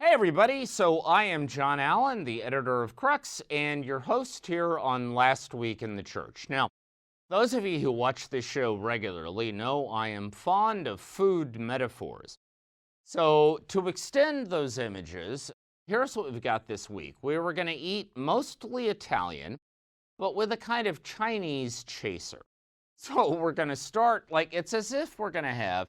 Hey everybody, so I am John Allen, the editor of Crux, and your host here on Last Week in the Church. Now, those of you who watch this show regularly know I am fond of food metaphors. So, to extend those images, here's what we've got this week. We were going to eat mostly Italian, but with a kind of Chinese chaser. So, we're going to start, it's as if we're going to have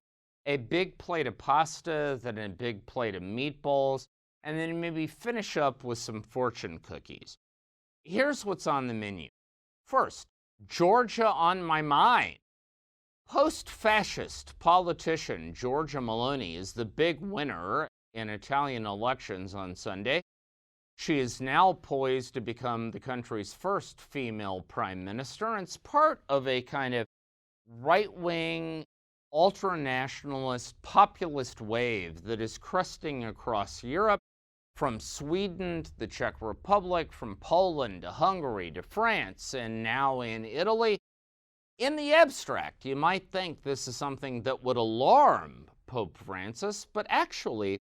a big plate of pasta, then a big plate of meatballs, and then maybe finish up with some fortune cookies. Here's what's on the menu. First, Georgia on my mind. Post-fascist politician Giorgia Meloni is the big winner in Italian elections on Sunday. She is now poised to become the country's first female prime minister, and it's part of a kind of right-wing, ultra-nationalist, populist wave that is cresting across Europe, from Sweden to the Czech Republic, from Poland to Hungary to France, and now in Italy. In the abstract, you might think this is something that would alarm Pope Francis, but actually,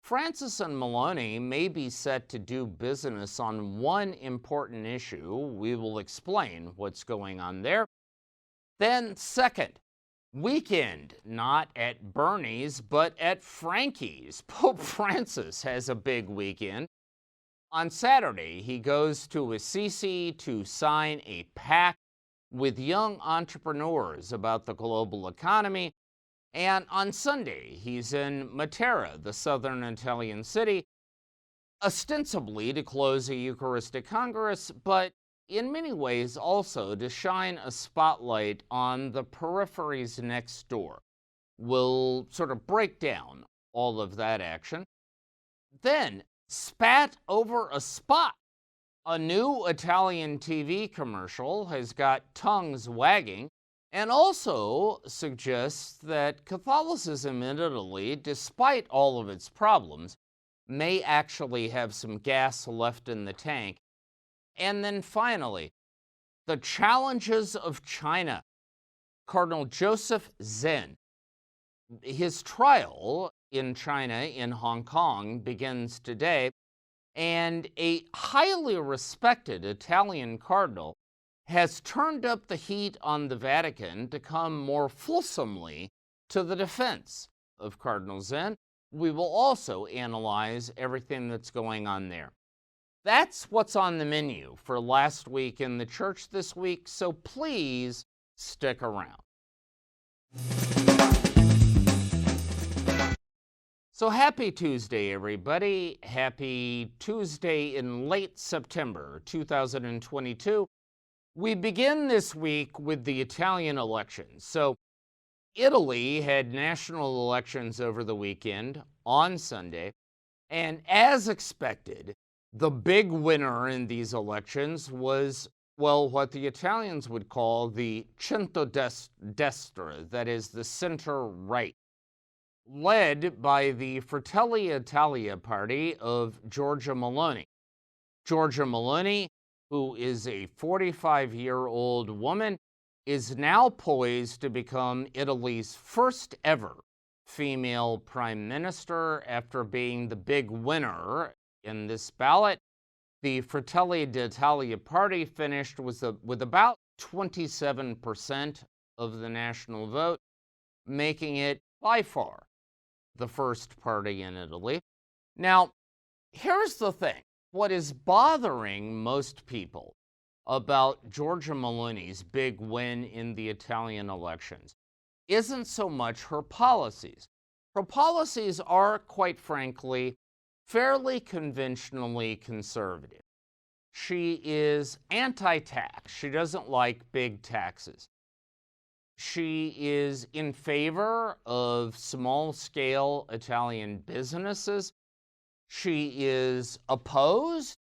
Francis and Meloni may be set to do business on one important issue. We will explain what's going on there. Then, second, weekend, not at Bernie's, but at Frankie's. Pope Francis has a big weekend. On Saturday, he goes to Assisi to sign a pact with young entrepreneurs about the global economy. And on Sunday, he's in Matera, the southern Italian city, ostensibly to close a Eucharistic Congress, but in many ways also to shine a spotlight on the peripheries next door. We'll sort of break down all of that action. Then, spat over a spot. A new Italian TV commercial has got tongues wagging and also suggests that Catholicism in Italy, despite all of its problems, may actually have some gas left in the tank. And then finally, the challenges of China. Cardinal Joseph Zen. His trial in China, in Hong Kong, begins today, and a highly respected Italian cardinal has turned up the heat on the Vatican to come more fulsomely to the defense of Cardinal Zen. We will also analyze everything that's going on there. That's what's on the menu for Last Week in the Church this week, so please stick around. So happy Tuesday, everybody. Happy Tuesday in late September 2022. We begin this week with the Italian elections. So Italy had national elections over the weekend on Sunday, and as expected, the big winner in these elections was, well, what the Italians would call the centrodestra, that is the center-right, led by the Fratelli d'Italia party of Giorgia Meloni. Giorgia Meloni, who is a 45-year-old woman, is now poised to become Italy's first ever female prime minister after being the big winner in this ballot. The Fratelli d'Italia party finished with about 27% of the national vote, making it by far the first party in Italy. Now, here's the thing. What is bothering most people about Giorgia Meloni's big win in the Italian elections isn't so much her policies. Her policies are, quite frankly, fairly conventionally conservative. She is anti-tax. She doesn't like big taxes. She is in favor of small-scale Italian businesses. She is opposed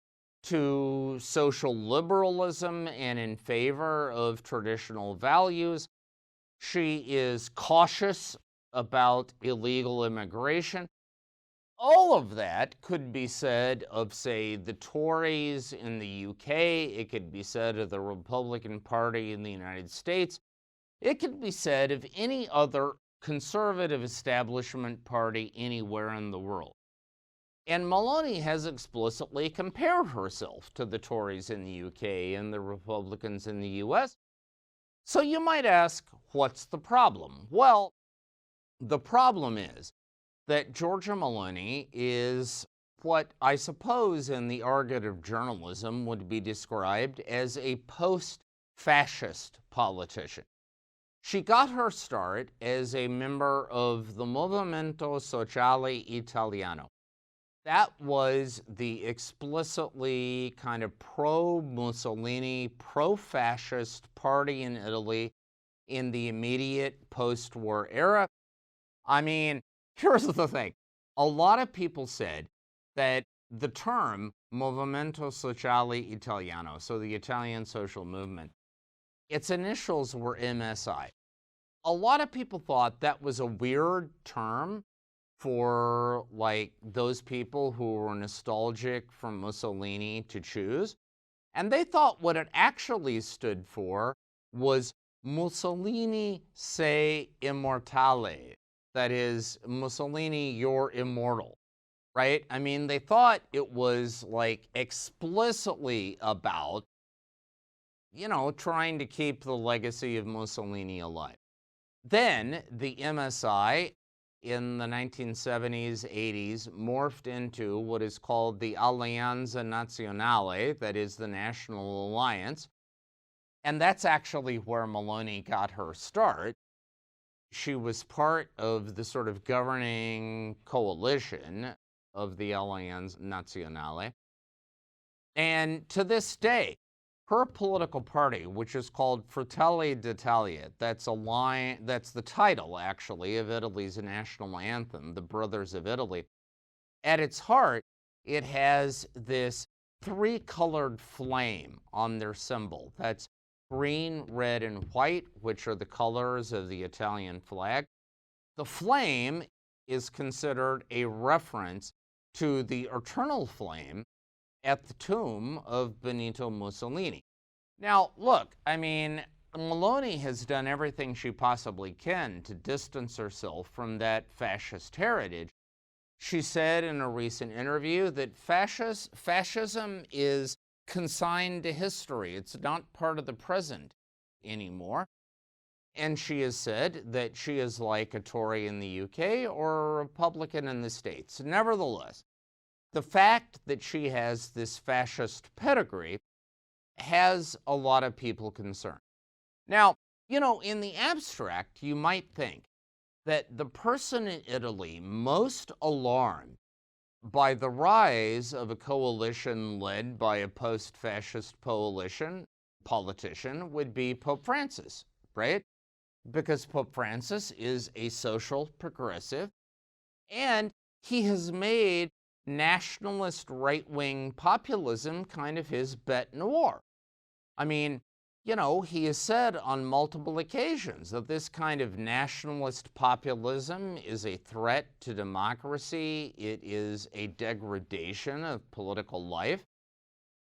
to social liberalism and in favor of traditional values. She is cautious about illegal immigration. All of that could be said of, say, the Tories in the UK. It could be said of the Republican Party in the United States. It could be said of any other conservative establishment party anywhere in the world. And Meloni has explicitly compared herself to the Tories in the UK and the Republicans in the US. So you might ask, what's the problem? Well, the problem is that Giorgia Meloni is what I suppose in the argot of journalism would be described as a post-fascist politician. She got her start as a member of the Movimento Sociale Italiano. That was the explicitly kind of pro-Mussolini, pro-fascist party in Italy in the immediate post-war era. I mean, here's the thing. A lot of people said that the term Movimento Sociale Italiano, so the Italian social movement, its initials were MSI. A lot of people thought that was a weird term for like those people who were nostalgic from Mussolini to choose. And they thought what it actually stood for was Mussolini sei immortale. That is, Mussolini, you're immortal, right? I mean, they thought it was like explicitly about, trying to keep the legacy of Mussolini alive. Then the MSI in the 1970s, 80s morphed into what is called the Alleanza Nazionale, that is the National Alliance. And that's actually where Meloni got her start. She was part of the sort of governing coalition of the Alleanza Nazionale. And to this day, her political party, which is called Fratelli d'Italia, that's the title, actually, of Italy's national anthem, the Brothers of Italy. At its heart, it has this three-colored flame on their symbol. That's green, red, and white, which are the colors of the Italian flag. The flame is considered a reference to the eternal flame at the tomb of Benito Mussolini. Now, look, I mean, Meloni has done everything she possibly can to distance herself from that fascist heritage. She said in a recent interview that fascism is consigned to history. It's not part of the present anymore. And she has said that she is like a Tory in the UK or a Republican in the States. Nevertheless, the fact that she has this fascist pedigree has a lot of people concerned. Now, in the abstract, you might think that the person in Italy most alarmed by the rise of a coalition led by a post-fascist politician would be Pope Francis, right? Because Pope Francis is a social progressive, and he has made nationalist right-wing populism kind of his bête noire. I mean, he has said on multiple occasions that this kind of nationalist populism is a threat to democracy. It is a degradation of political life.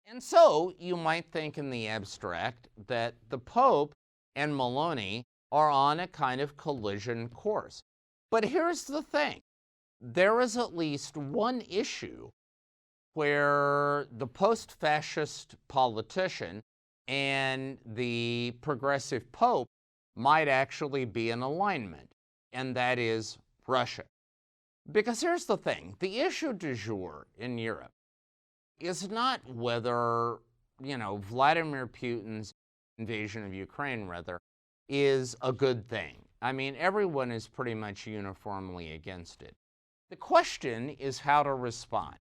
And so you might think in the abstract that the Pope and Meloni are on a kind of collision course. But here's the thing. There is at least one issue where the post-fascist politician and the progressive Pope might actually be in alignment, and that is Russia. Because here's the thing, the issue du jour in Europe is not whether, Vladimir Putin's invasion of Ukraine, is a good thing. I mean, everyone is pretty much uniformly against it. The question is how to respond.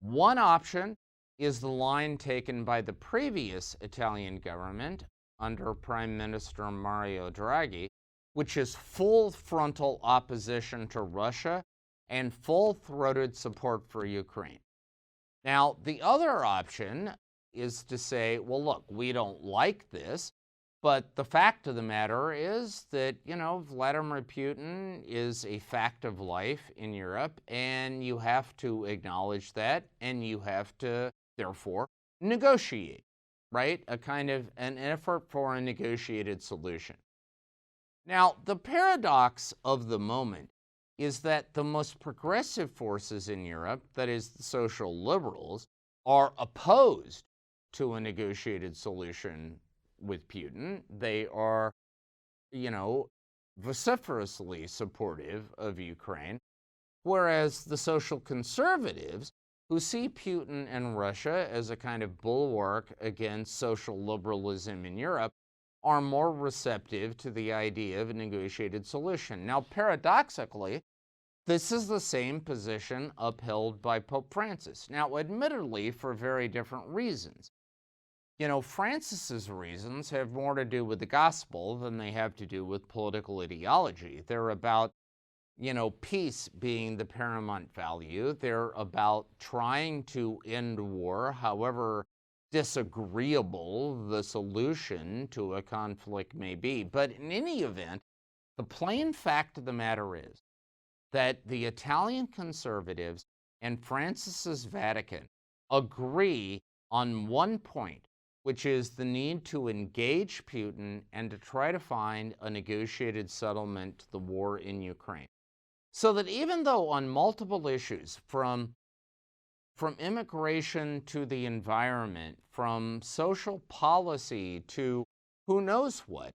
One option is the line taken by the previous Italian government under Prime Minister Mario Draghi, which is full frontal opposition to Russia and full-throated support for Ukraine. Now, the other option is to say, well, look, we don't like this, but the fact of the matter is that, Vladimir Putin is a fact of life in Europe, and you have to acknowledge that, and you have to, therefore, negotiate, right? A kind of an effort for a negotiated solution. Now, the paradox of the moment is that the most progressive forces in Europe, that is, the social liberals, are opposed to a negotiated solution with Putin. They are, vociferously supportive of Ukraine, whereas the social conservatives, who see Putin and Russia as a kind of bulwark against social liberalism in Europe, are more receptive to the idea of a negotiated solution. Now, paradoxically, this is the same position upheld by Pope Francis. Now, admittedly, for very different reasons. Francis's reasons have more to do with the gospel than they have to do with political ideology. They're about, peace being the paramount value. They're about trying to end war, however disagreeable the solution to a conflict may be. But in any event, the plain fact of the matter is that the Italian conservatives and Francis's Vatican agree on one point, which is the need to engage Putin and to try to find a negotiated settlement to the war in Ukraine. So that even though on multiple issues, from immigration to the environment, from social policy to who knows what,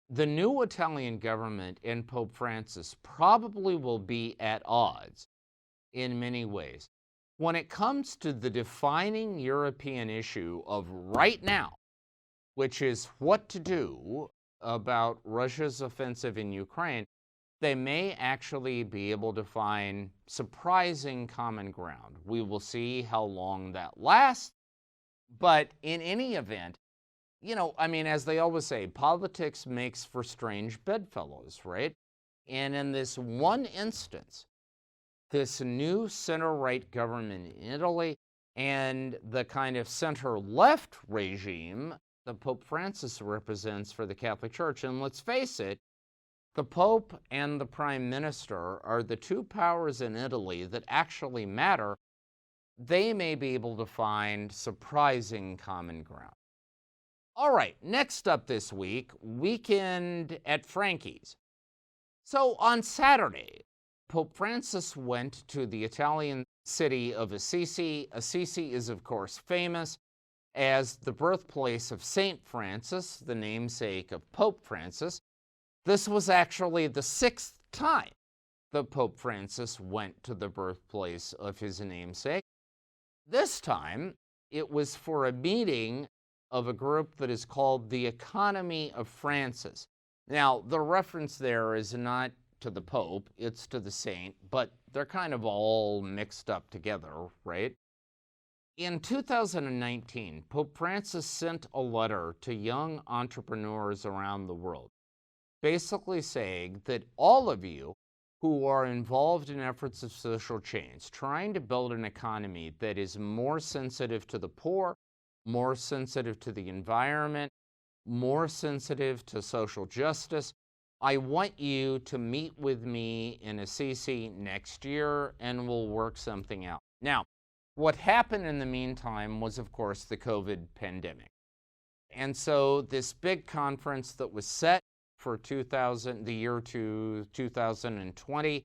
the new Italian government and Pope Francis probably will be at odds in many ways. When it comes to the defining European issue of right now, which is what to do about Russia's offensive in Ukraine, they may actually be able to find surprising common ground. We will see how long that lasts. But in any event, as they always say, politics makes for strange bedfellows, right? And in this one instance, this new center-right government in Italy and the kind of center-left regime that Pope Francis represents for the Catholic Church, and let's face it, the Pope and the Prime Minister are the two powers in Italy that actually matter. They may be able to find surprising common ground. All right, next up this week, weekend at Frankie's. So on Saturday, Pope Francis went to the Italian city of Assisi. Assisi is, of course, famous as the birthplace of Saint Francis, the namesake of Pope Francis. This was actually the 6th time that Pope Francis went to the birthplace of his namesake. This time, it was for a meeting of a group that is called the Economy of Francis. Now, the reference there is not to the Pope, it's to the saint, but they're kind of all mixed up together, right? In 2019, Pope Francis sent a letter to young entrepreneurs around the world, basically saying that all of you who are involved in efforts of social change, trying to build an economy that is more sensitive to the poor, more sensitive to the environment, more sensitive to social justice, I want you to meet with me in Assisi next year and we'll work something out. Now, what happened in the meantime was, of course, the COVID pandemic. And so this big conference that was set for the year 2020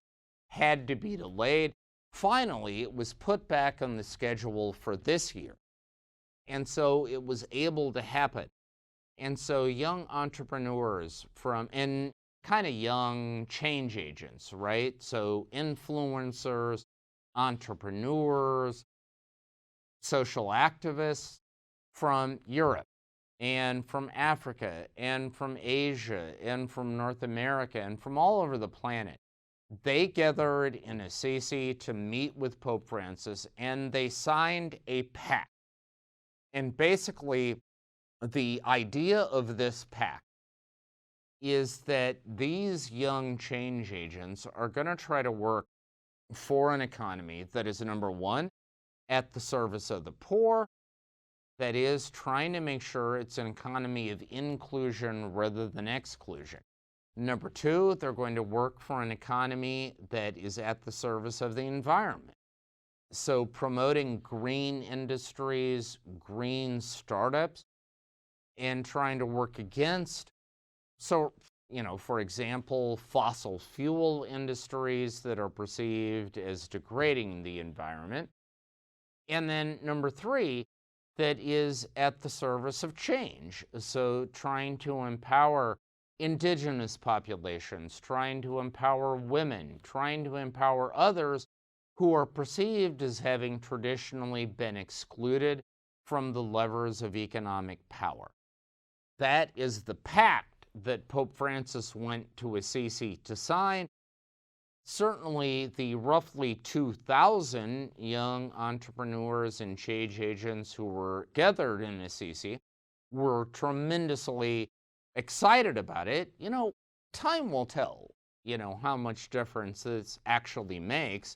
had to be delayed. Finally, it was put back on the schedule for this year. And so it was able to happen. And so young entrepreneurs and kind of young change agents, right? So influencers, entrepreneurs, social activists from Europe and from Africa and from Asia and from North America and from all over the planet. They gathered in Assisi to meet with Pope Francis, and they signed a pact. And basically, the idea of this pact is that these young change agents are going to try to work for an economy that is, number one, at the service of the poor, that is, trying to make sure it's an economy of inclusion rather than exclusion. Number two, they're going to work for an economy that is at the service of the environment. So promoting green industries, green startups, and trying to work against For example, fossil fuel industries that are perceived as degrading the environment. And then number three, that is at the service of change. So trying to empower indigenous populations, trying to empower women, trying to empower others who are perceived as having traditionally been excluded from the levers of economic power. That is the pact that Pope Francis went to Assisi to sign. Certainly, the roughly 2,000 young entrepreneurs and change agents who were gathered in Assisi were tremendously excited about it. Time will tell, how much difference this actually makes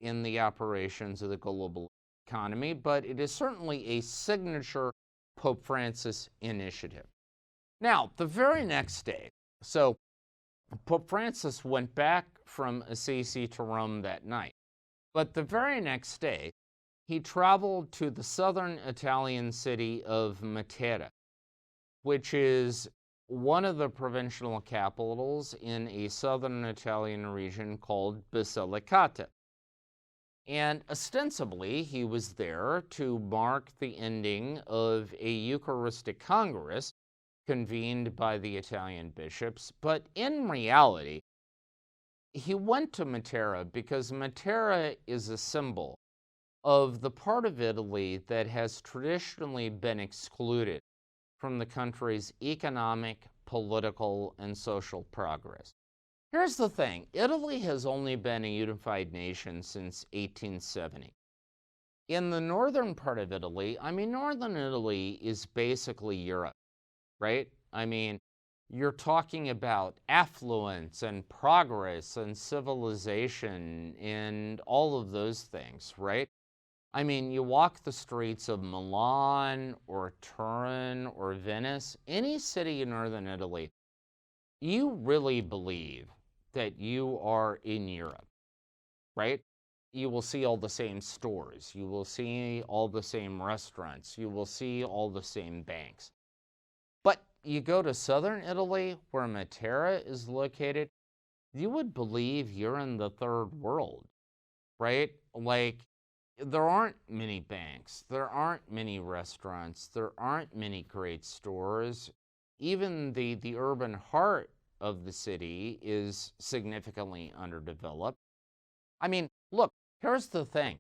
in the operations of the global economy, but it is certainly a signature Pope Francis initiative. Now, the very next day, so Pope Francis went back from Assisi to Rome that night, but the very next day, he traveled to the southern Italian city of Matera, which is one of the provincial capitals in a southern Italian region called Basilicata. And ostensibly, he was there to mark the ending of a Eucharistic Congress convened by the Italian bishops, but in reality, he went to Matera because Matera is a symbol of the part of Italy that has traditionally been excluded from the country's economic, political, and social progress. Here's the thing. Italy has only been a unified nation since 1870. In the northern part of Italy, northern Italy is basically Europe, right? You're talking about affluence and progress and civilization and all of those things, right? You walk the streets of Milan or Turin or Venice, any city in northern Italy, you really believe that you are in Europe, right? You will see all the same stores. You will see all the same restaurants. You will see all the same banks. But you go to southern Italy, where Matera is located, you would believe you're in the third world, right? Like, there aren't many banks. There aren't many restaurants. There aren't many great stores. Even the urban heart of the city is significantly underdeveloped. Look, here's the thing.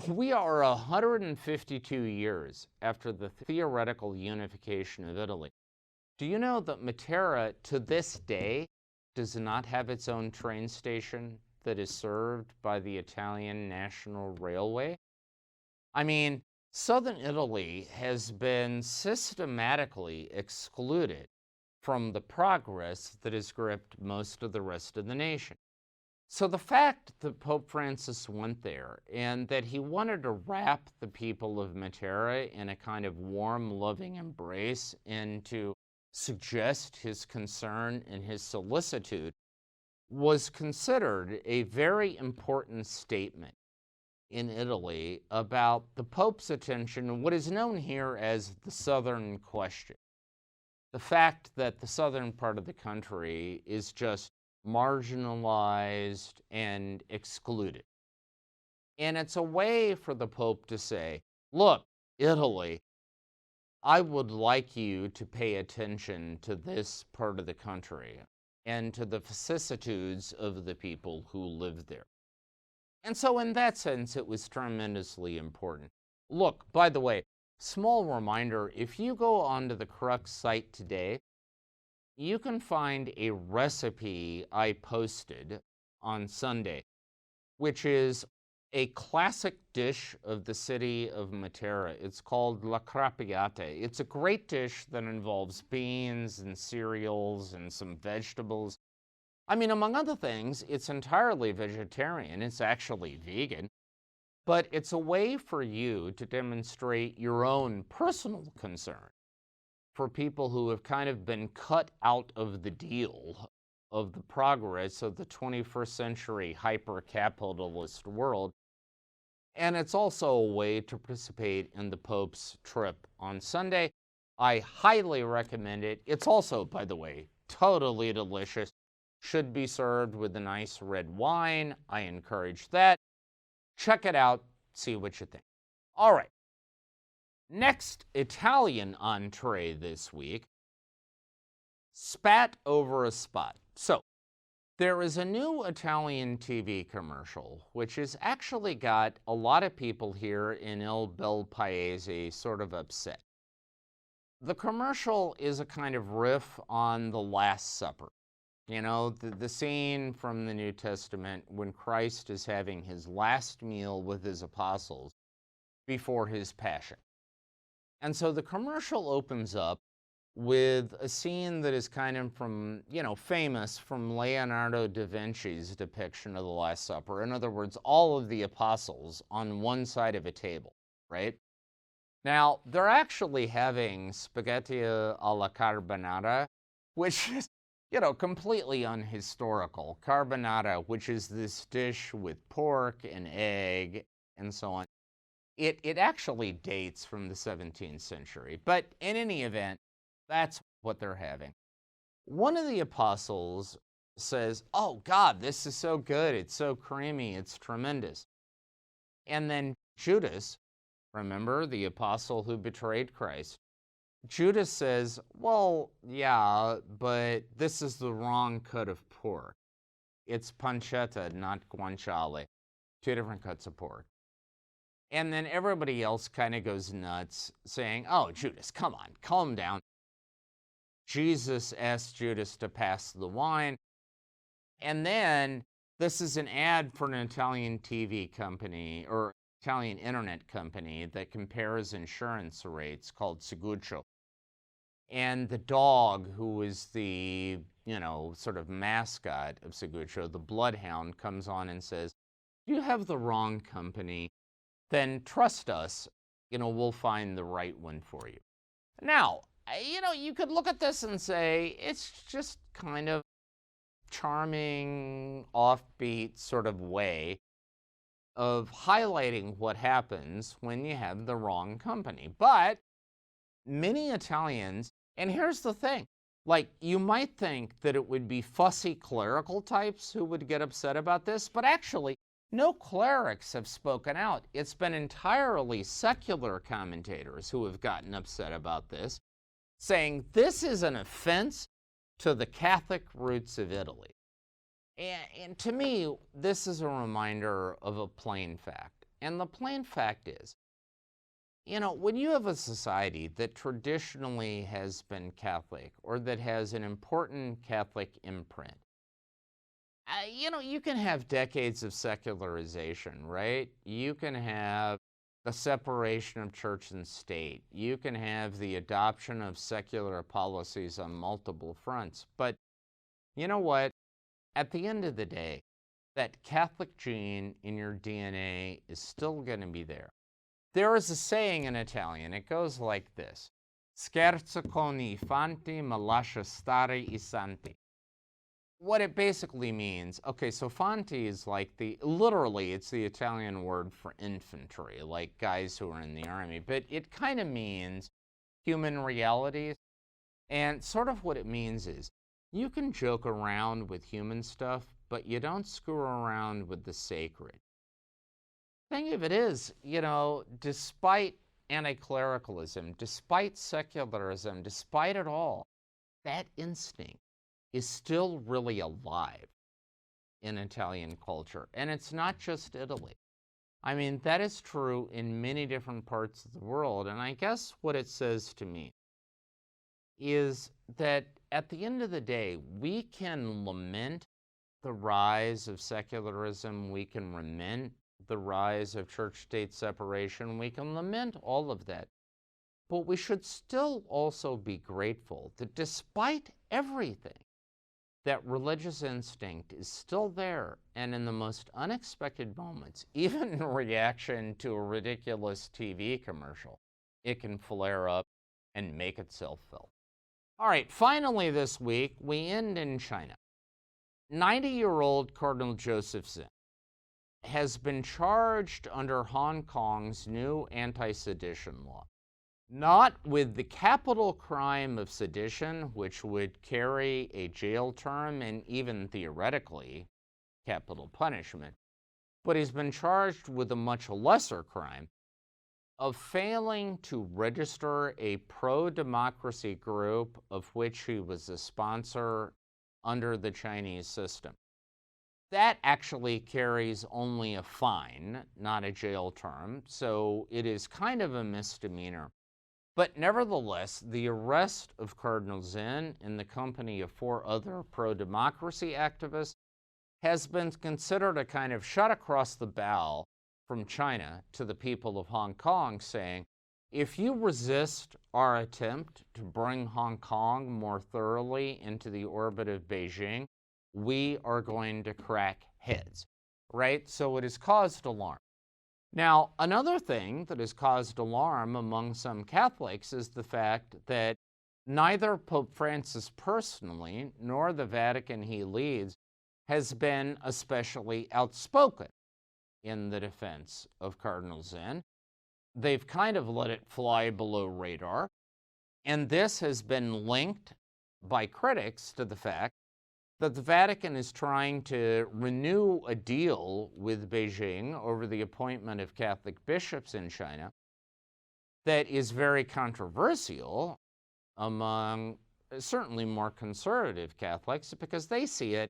We are 152 years after the theoretical unification of Italy. Do you know that Matera, to this day, does not have its own train station that is served by the Italian National Railway? Southern Italy has been systematically excluded from the progress that has gripped most of the rest of the nation. So the fact that Pope Francis went there and that he wanted to wrap the people of Matera in a kind of warm, loving embrace and to suggest his concern and his solicitude was considered a very important statement in Italy about the Pope's attention to what is known here as the Southern Question. The fact that the southern part of the country is just marginalized and excluded. And it's a way for the Pope to say, look, Italy, I would like you to pay attention to this part of the country and to the vicissitudes of the people who live there. And so in that sense, it was tremendously important. Look, by the way, small reminder, if you go onto the Crux site today, you can find a recipe I posted on Sunday, which is a classic dish of the city of Matera. It's called La Crappiata. It's a great dish that involves beans and cereals and some vegetables. Among other things, it's entirely vegetarian. It's actually vegan. But it's a way for you to demonstrate your own personal concern for people who have kind of been cut out of the deal of the progress of the 21st century hyper-capitalist world. And it's also a way to participate in the Pope's trip on Sunday. I highly recommend it. It's also, by the way, totally delicious. Should be served with a nice red wine. I encourage that. Check it out, see what you think. All right. Next Italian entree this week, spat over a spot. So, there is a new Italian TV commercial, which has actually got a lot of people here in Il Bel Paese sort of upset. The commercial is a kind of riff on the Last Supper. You know, the scene from the New Testament when Christ is having his last meal with his apostles before his passion. And so the commercial opens up with a scene that is kind of from, famous from Leonardo da Vinci's depiction of the Last Supper. In other words, all of the apostles on one side of a table, right? Now, they're actually having spaghetti alla carbonara, which is, completely unhistorical. Carbonara, which is this dish with pork and egg and so on. It actually dates from the 17th century, but in any event, that's what they're having. One of the apostles says, "Oh God, this is so good, it's so creamy, it's tremendous." And then Judas, remember the apostle who betrayed Christ, Judas says, "Well, yeah, but this is the wrong cut of pork. It's pancetta, not guanciale, two different cuts of pork." And then everybody else kind of goes nuts, saying, "Oh, Judas, come on, calm down." Jesus asked Judas to pass the wine. And then this is an ad for an Italian TV company or Italian internet company that compares insurance rates called Seguccio. And the dog, who is the, sort of mascot of Seguccio, the bloodhound, comes on and says, "You have the wrong company. Then trust us, we'll find the right one for you." Now, you could look at this and say, it's just kind of charming, offbeat sort of way of highlighting what happens when you have the wrong company. But many Italians, and here's the thing, you might think that it would be fussy clerical types who would get upset about this, but actually, no clerics have spoken out. It's been entirely secular commentators who have gotten upset about this, saying this is an offense to the Catholic roots of Italy. And to me, this is a reminder of a plain fact. And the plain fact is, when you have a society that traditionally has been Catholic or that has an important Catholic imprint, you can have decades of secularization, right? You can have the separation of church and state. You can have the adoption of secular policies on multiple fronts. But you know what? At the end of the day, that Catholic gene in your DNA is still going to be there. There is a saying in Italian. It goes like this: "Scherzo con I fanti, ma lascia stare I santi." What it basically means, okay, so fanti is like literally, it's the Italian word for infantry, like guys who are in the army, but it kind of means human realities. And sort of what it means is, you can joke around with human stuff, but you don't screw around with the sacred. The thing of it is, despite anti-clericalism, despite secularism, despite it all, that instinct is still really alive in Italian culture. And it's not just Italy. I mean, that is true in many different parts of the world. And I guess what it says to me is that at the end of the day, we can lament the rise of secularism. We can lament the rise of church-state separation. We can lament all of that. But we should still also be grateful that despite everything, that religious instinct is still there, and in the most unexpected moments, even in reaction to a ridiculous TV commercial, it can flare up and make itself felt. All right, finally this week, we end in China. 90-year-old Cardinal Joseph Zen has been charged under Hong Kong's new anti-sedition law. Not with the capital crime of sedition, which would carry a jail term and even theoretically capital punishment, but he's been charged with a much lesser crime of failing to register a pro-democracy group of which he was a sponsor under the Chinese system. That actually carries only a fine, not a jail term, so it is kind of a misdemeanor. But nevertheless, the arrest of Cardinal Zen in the company of 4 other pro-democracy activists has been considered a kind of shot across the bow from China to the people of Hong Kong, saying, if you resist our attempt to bring Hong Kong more thoroughly into the orbit of Beijing, we are going to crack heads, right? So it has caused alarm. Now, another thing that has caused alarm among some Catholics is the fact that neither Pope Francis personally nor the Vatican he leads has been especially outspoken in the defense of Cardinal Zen. They've kind of let it fly below radar, and this has been linked by critics to the fact that the Vatican is trying to renew a deal with Beijing over the appointment of Catholic bishops in China that is very controversial among certainly more conservative Catholics, because they see it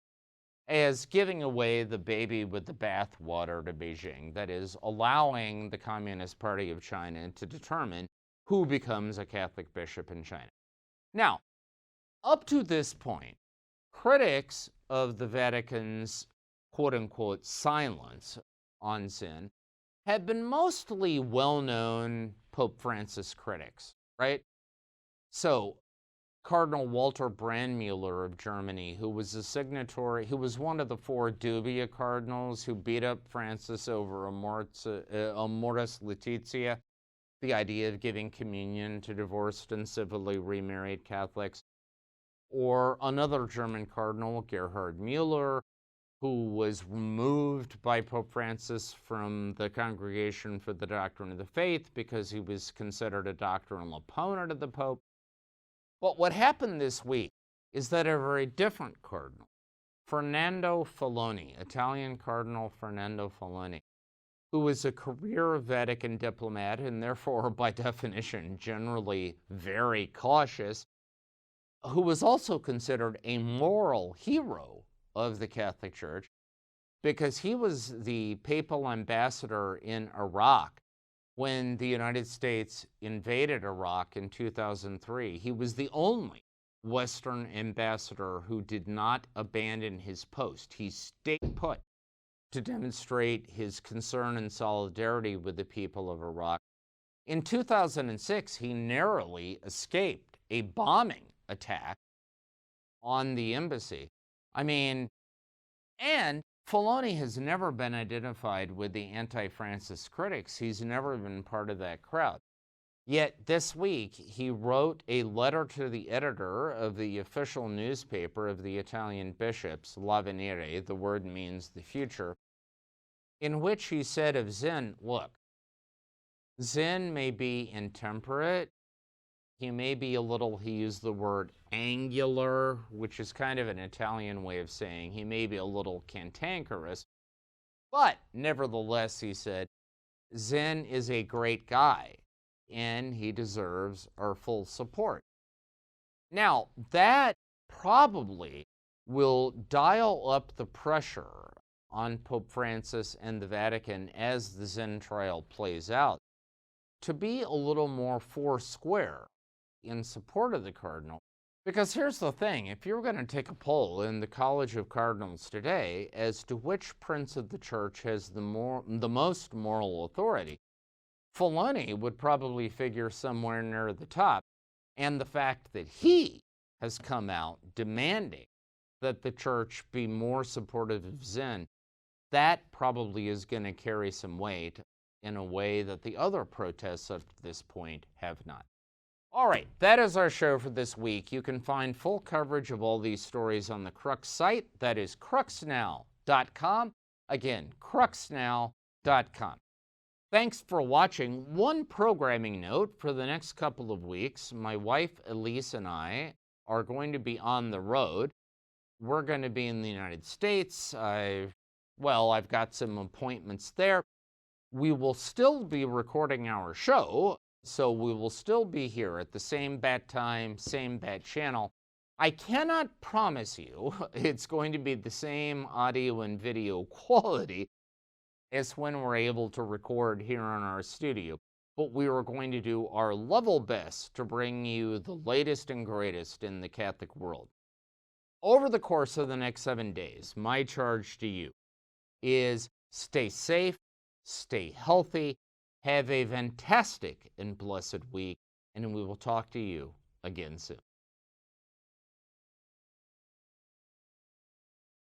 as giving away the baby with the bathwater to Beijing, that is, allowing the Communist Party of China to determine who becomes a Catholic bishop in China. Now, up to this point, critics of the Vatican's quote-unquote silence on Zen have been mostly well-known Pope Francis critics, right? So, Cardinal Walter Brandmüller of Germany, who was a signatory, who was one of the 4 dubia cardinals who beat up Francis over Amoris Laetitia, the idea of giving communion to divorced and civilly remarried Catholics. Or another German cardinal, Gerhard Müller, who was removed by Pope Francis from the Congregation for the Doctrine of the Faith because he was considered a doctrinal opponent of the Pope. But what happened this week is that a very different cardinal, Fernando Filoni, Italian Cardinal Fernando Filoni, who was a career Vatican diplomat and therefore, by definition, generally very cautious, who was also considered a moral hero of the Catholic Church because he was the papal ambassador in Iraq when the United States invaded Iraq in 2003. He was the only Western ambassador who did not abandon his post. He stayed put to demonstrate his concern and solidarity with the people of Iraq. In 2006, he narrowly escaped a bombing attack on the embassy. And Filoni has never been identified with the anti-Francis critics. He's never been part of that crowd. Yet this week, he wrote a letter to the editor of the official newspaper of the Italian bishops, L'Avvenire, the word means the future, in which he said of Zen, look, Zen may be intemperate, he may be a little, he used the word angular, which is kind of an Italian way of saying he may be a little cantankerous, but nevertheless, he said, Zen is a great guy, and he deserves our full support. Now, that probably will dial up the pressure on Pope Francis and the Vatican as the Zen trial plays out to be a little more foursquare in support of the cardinal. Because here's the thing, if you're going to take a poll in the College of Cardinals today as to which prince of the church has the most moral authority, Filoni would probably figure somewhere near the top. And the fact that he has come out demanding that the church be more supportive of Zen, that probably is going to carry some weight in a way that the other protests up to this point have not. All right, that is our show for this week. You can find full coverage of all these stories on the Crux site. That is cruxnow.com. Again, cruxnow.com. Thanks for watching. One programming note: for the next couple of weeks, my wife Elise and I are going to be on the road. We're going to be in the United States. I've got some appointments there. We will still be recording our show, so we will still be here at the same bat time, same bat channel. I cannot promise you it's going to be the same audio and video quality as when we're able to record here in our studio, but we are going to do our level best to bring you the latest and greatest in the Catholic world. Over the course of the next 7 days, my charge to you is stay safe, stay healthy, have a fantastic and blessed week, and we will talk to you again soon.